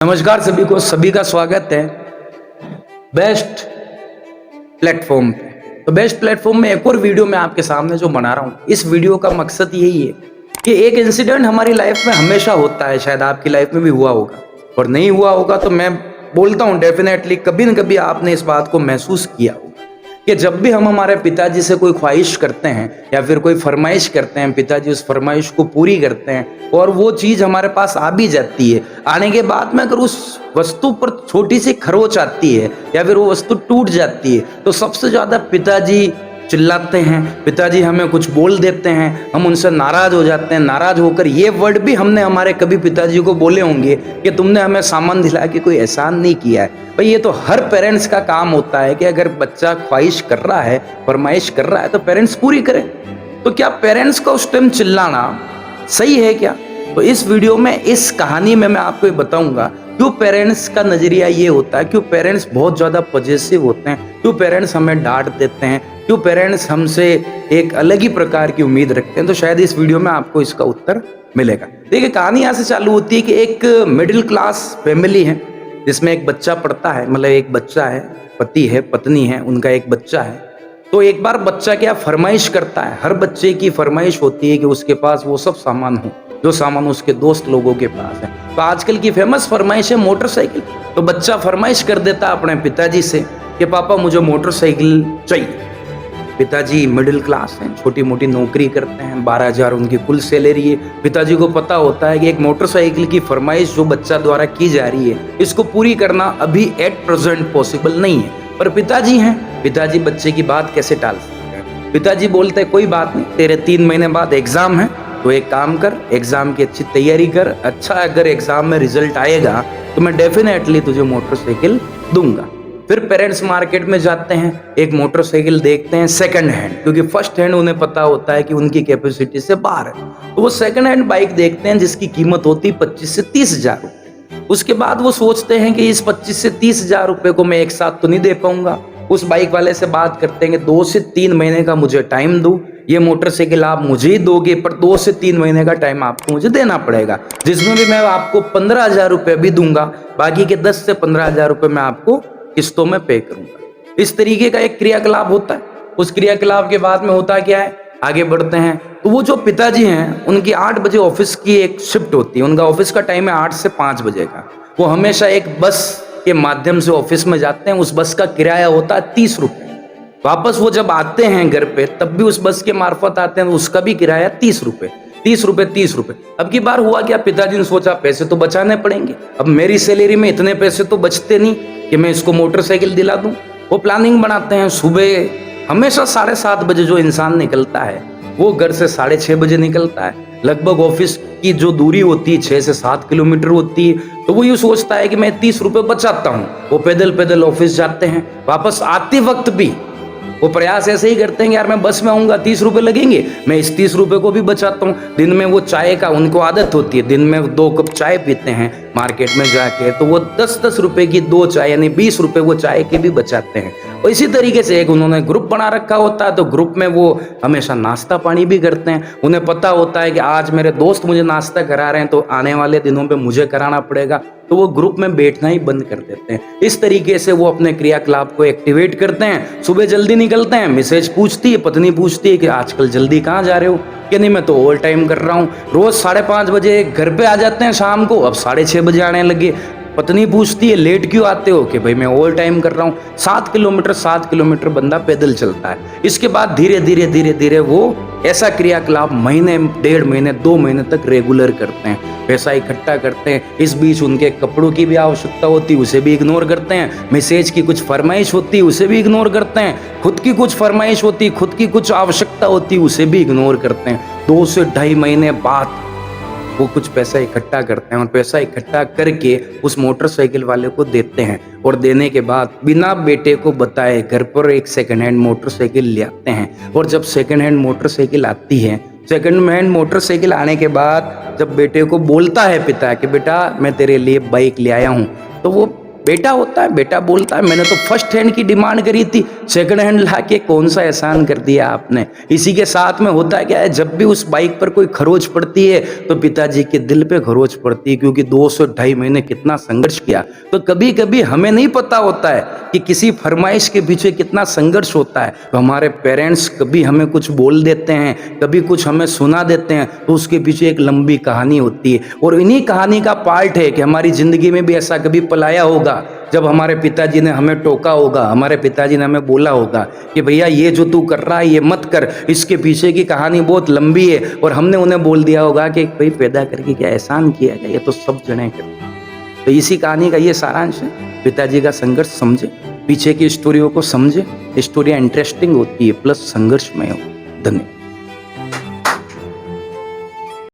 नमस्कार सभी का स्वागत है बेस्ट प्लेटफॉर्म पे। तो बेस्ट प्लेटफॉर्म में एक और वीडियो मैं आपके सामने जो बना रहा हूँ, इस वीडियो का मकसद यही है कि एक इंसिडेंट हमारी लाइफ में हमेशा होता है, शायद आपकी लाइफ में भी हुआ होगा और नहीं हुआ होगा तो मैं बोलता हूँ डेफिनेटली कभी न कभी आपने इस बात को महसूस किया होगा कि जब भी हम हमारे पिताजी से कोई ख्वाहिश करते हैं या फिर कोई फरमाइश करते हैं, पिताजी उस फरमाइश को पूरी करते हैं और वो चीज़ हमारे पास आ भी जाती है। आने के बाद में अगर उस वस्तु पर छोटी सी खरोच आती है या फिर वो वस्तु टूट जाती है तो सबसे ज़्यादा पिताजी चिल्लाते हैं, पिताजी हमें कुछ बोल देते हैं, हम उनसे नाराज़ हो जाते हैं। नाराज़ होकर ये वर्ड भी हमने हमारे कभी पिताजी को बोले होंगे कि तुमने हमें सामान दिला के कोई एहसान नहीं किया है। भाई ये तो हर पेरेंट्स का काम होता है कि अगर बच्चा ख्वाहिश कर रहा है, फरमाइश कर रहा है तो पेरेंट्स पूरी करें। तो क्या पेरेंट्स का उस टाइम चिल्लाना सही है क्या? तो इस वीडियो में, इस कहानी में मैं आपको ये बताऊंगा क्यों पेरेंट्स का नजरिया ये होता है, क्यों पेरेंट्स बहुत ज़्यादा पॉजिटिव होते हैं, क्यों पेरेंट्स हमें डांट देते हैं, क्यों पेरेंट्स हमसे एक अलग ही प्रकार की उम्मीद रखते हैं। तो शायद इस वीडियो में आपको इसका उत्तर मिलेगा। देखिए कहानी यहाँ से चालू होती है कि एक मिडिल क्लास फैमिली है जिसमें एक बच्चा पढ़ता है, मतलब एक बच्चा है, पति है, पत्नी है, उनका एक बच्चा है। तो एक बार बच्चा क्या फरमाइश करता है, हर बच्चे की फरमाइश होती है कि उसके पास वो सब सामान हो जो सामान उसके दोस्त लोगों के पास है। तो आजकल की फेमस फरमाइश है मोटरसाइकिल। तो बच्चा फरमाइश कर देता है अपने पिताजी से कि पापा मुझे मोटरसाइकिल चाहिए। पिताजी मिडिल क्लास हैं, छोटी मोटी नौकरी करते हैं, 12,000 उनकी कुल सैलरी है। पिताजी को पता होता है कि एक मोटरसाइकिल की फरमाइश जो बच्चा द्वारा की जा रही है इसको पूरी करना अभी एट प्रेजेंट पॉसिबल नहीं है। पर पिताजी हैं, पिताजी बच्चे की बात कैसे टाल सकते हैं। पिताजी बोलते हैं कोई बात नहीं, तेरे 3 महीने बाद एग्जाम है तो एक काम कर, एग्जाम की अच्छी तैयारी कर, अच्छा अगर एग्जाम में रिजल्ट आएगा तो मैं डेफिनेटली तुझे मोटरसाइकिल दूंगा। फिर पेरेंट्स मार्केट में जाते हैं, एक मोटरसाइकिल देखते हैं सेकंड हैंड, क्योंकि फर्स्ट हैंड उन्हें पता होता है कि उनकी कैपेसिटी से बाहर है। तो वो सेकंड हैंड बाइक देखते हैं जिसकी कीमत होती 25 से 30,000 रुपये। उसके बाद वो सोचते हैं कि इस 25 से 30,000 रुपये को मैं एक साथ तो नहीं दे पाऊंगा। उस बाइक वाले से बात करते हैं कि 2 से 3 महीने का मुझे टाइम दो, ये मोटरसाइकिल आप मुझे ही दोगे पर 2 से 3 महीने का टाइम आपको मुझे देना पड़ेगा, जिसमें भी मैं आपको 15,000 रुपये भी दूंगा, बाकी के 10 से 15,000 रुपये मैं आपको किस्तों में पे करूंगा। इस तरीके का एक क्रियाकलाप होता है। उस क्रियाकलाप के बाद में होता क्या है, आगे बढ़ते हैं तो वो जो पिताजी हैं उनकी 8 बजे ऑफिस की एक शिफ्ट होती है, उनका ऑफिस का टाइम है 8 से 5 बजे का। वो हमेशा एक बस के माध्यम से ऑफिस में जाते हैं, उस बस का किराया होता है 30 रुपये। वापस वो जब आते हैं घर पे तब भी उस बस के मार्फत आते हैं, उसका भी किराया 30 रुपये, 30 रुपये, 30 रुपये। अब की बार हुआ क्या, पिताजी ने सोचा पैसे तो बचाने पड़ेंगे, अब मेरी सैलरी में इतने पैसे तो बचते नहीं कि मैं इसको मोटरसाइकिल दिला दूं। वो प्लानिंग बनाते हैं, सुबह हमेशा 7:30 बजे जो इंसान निकलता है वो घर से 6:30 बजे निकलता है। लगभग ऑफिस की जो दूरी होती है 6 से 7 किलोमीटर होती है। तो वो यूँ सोचता है कि मैं 30 रुपये बचाता हूँ। वो पैदल पैदल ऑफिस जाते हैं, वापस आते वक्त भी वो प्रयास ऐसे ही करते हैं कि यार मैं बस में आऊँगा, 30 रुपये लगेंगे, मैं इस 30 रुपये को भी बचाता हूँ। दिन में वो चाय का उनको आदत होती है, दिन में 2 कप चाय पीते हैं मार्केट में जाके, तो वो 10-10 रुपये की 2 चाय यानी 20 रुपये वो चाय के भी बचाते हैं। और इसी तरीके से एक उन्होंने ग्रुप बना रखा होता है, तो ग्रुप में वो हमेशा नाश्ता पानी भी करते हैं। उन्हें पता होता है कि आज मेरे दोस्त मुझे नाश्ता करा रहे हैं तो आने वाले दिनों पे मुझे कराना पड़ेगा, तो वो ग्रुप में बैठना ही बंद कर देते हैं। इस तरीके से वो अपने क्रियाकलाप को एक्टिवेट करते हैं। सुबह जल्दी निकलते हैं, मिसेज पूछती है, पत्नी पूछती है कि आजकल जल्दी कहाँ जा रहे हो, कि नहीं मैं तो ओवर टाइम कर रहा हूँ। रोज 5:30 बजे घर पे आ जाते हैं शाम को, अब 6:30 बजे आने लगे। पत्नी पूछती है लेट क्यों आते हो, कि भाई मैं ओवर टाइम कर रहा हूँ। 7 किलोमीटर बंदा पैदल चलता है। इसके बाद धीरे धीरे वो ऐसा क्रियाकलाप महीने, 1.5 महीने, 2 महीने तक रेगुलर करते हैं, पैसा इकट्ठा करते हैं। इस बीच उनके कपड़ों की भी आवश्यकता होती है, उसे भी इग्नोर करते हैं। मैसेज की कुछ फरमाइश होती है, उसे भी इग्नोर करते हैं। खुद की कुछ फरमाइश होती है, खुद की कुछ आवश्यकता होती है, उसे भी इग्नोर करते हैं। 2 से 2.5 महीने बाद वो कुछ पैसा इकट्ठा करते हैं और पैसा इकट्ठा करके उस मोटरसाइकिल वाले को देते हैं। और देने के बाद बिना बेटे को बताए घर पर एक सेकंड हैंड मोटरसाइकिल ले आते हैं। और जब सेकंड हैंड मोटरसाइकिल आती है, सेकंड हैंड मोटरसाइकिल आने के बाद जब बेटे को बोलता है पिता कि बेटा मैं तेरे लिए बाइक ले आया हूँ, तो वो बेटा होता है, बेटा बोलता है मैंने तो फर्स्ट हैंड की डिमांड करी थी, सेकंड हैंड लाके कौन सा एहसान कर दिया आपने। इसी के साथ में होता क्या है, जब भी उस बाइक पर कोई खरोच पड़ती है तो पिताजी के दिल पे खरोच पड़ती है, क्योंकि 2 से 2.5 महीने कितना संघर्ष किया। तो कभी कभी हमें नहीं पता होता है कि किसी फरमाइश के पीछे कितना संघर्ष होता है। तो हमारे पेरेंट्स कभी हमें कुछ बोल देते हैं, कभी कुछ हमें सुना देते हैं, तो उसके पीछे एक लंबी कहानी होती है। और इन्हीं कहानी का पार्ट है कि हमारी जिंदगी में भी ऐसा कभी पलाया होगा जब हमारे पिताजी ने हमें टोका होगा, हमारे पिताजी ने हमें बोला होगा कि भैया ये जो तू कर रहा है ये मत कर, इसके पीछे की कहानी बहुत लंबी है। और हमने उन्हें बोल दिया होगा कि भाई पैदा करके क्या एहसान किया है, ये तो सब जने करते। तो इसी कहानी का ये सारांश है, पिताजी का संघर्ष समझे, पीछे की स्टोरियों को समझे। स्टोरियाँ इंटरेस्टिंग होती है प्लस संघर्षमय हो। धन्यवाद।